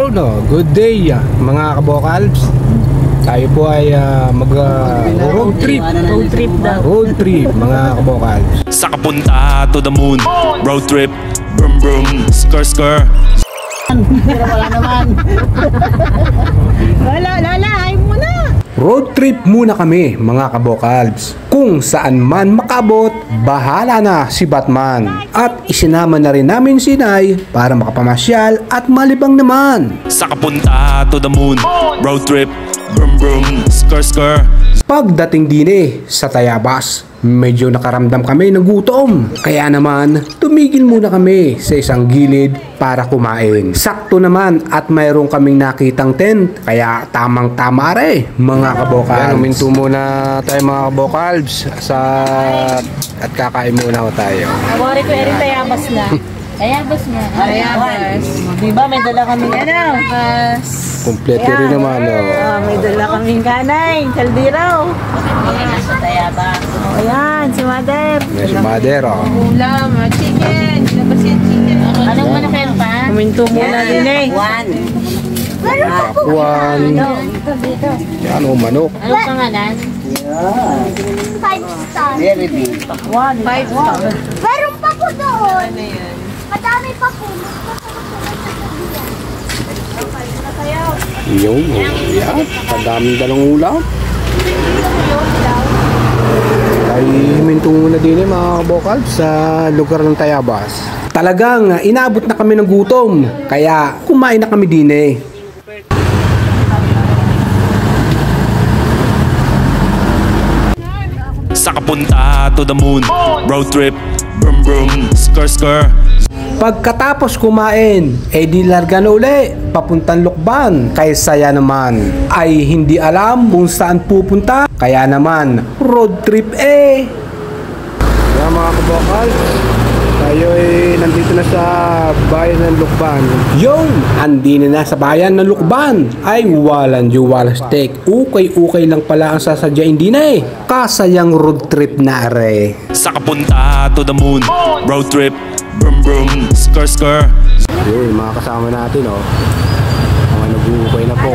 no, good day mga kabokals. Tayo po ay road trip. Road trip mga kabokals. Sa kapunta to the moon, road trip, brum brum, skr skr. Pero wala naman. Wala, ay muna. Road trip muna kami mga kabokals. Kung saan man makabot, bahala na si Batman. At isinama na rin namin si Nay para makapamasyal at malibang naman. Sa kapunta to the moon, road trip, brum brum, skr skr. Pagdating din sa Tayabas, medyo nakaramdam kami ng gutom. Kaya naman, tumigil muna kami sa isang gilid para kumain. Sakto naman at mayroon kaming nakitang tent. Kaya tamang-tama rin mga kabokals. Huminto muna tayo mga kabokals at kakain muna tayo. Awari ko eri Tayabas na. Tayabas na. Tayabas. Diba may dala kaming Kompleto rin naman. may dala kaming kanay. Kaldiraw. Sa Tayabas. Ayan, si Mother. Yes, Mother. Ulam, chicken. Labas yung chicken. Anong manok yan pa? Kuminto muna din Pakwan. Yan o, manok. Anong pangalan? 5 star. Very big. Pakwan. 5 star. Meron pa po doon. Madami pa po. Yung, yan. Kadaming dalang ulam. Ay, huminto muna din mga kabokals sa lugar ng Tayabas. Talagang inabot na kami ng gutom. Kaya kumain na kami din Sa kapunta to the moon, road trip, brum brum, skr skr. Pagkatapos kumain, di larga na uli, papuntang Lukban. Kaya saya naman ay hindi alam kung saan pupunta. Kaya naman, road trip Kaya mga kabokal, tayo nandito na sa bayan ng Lukban. Yung, andi na sa bayan ng Lukban. Ay walang juwala steak. Ukay-ukay lang pala ang sasadyain din Kasayang road trip na Sa kapunta to the moon, road trip, brum brum, skr skr. Yun, mga kasama natin mga nag-uukay na po.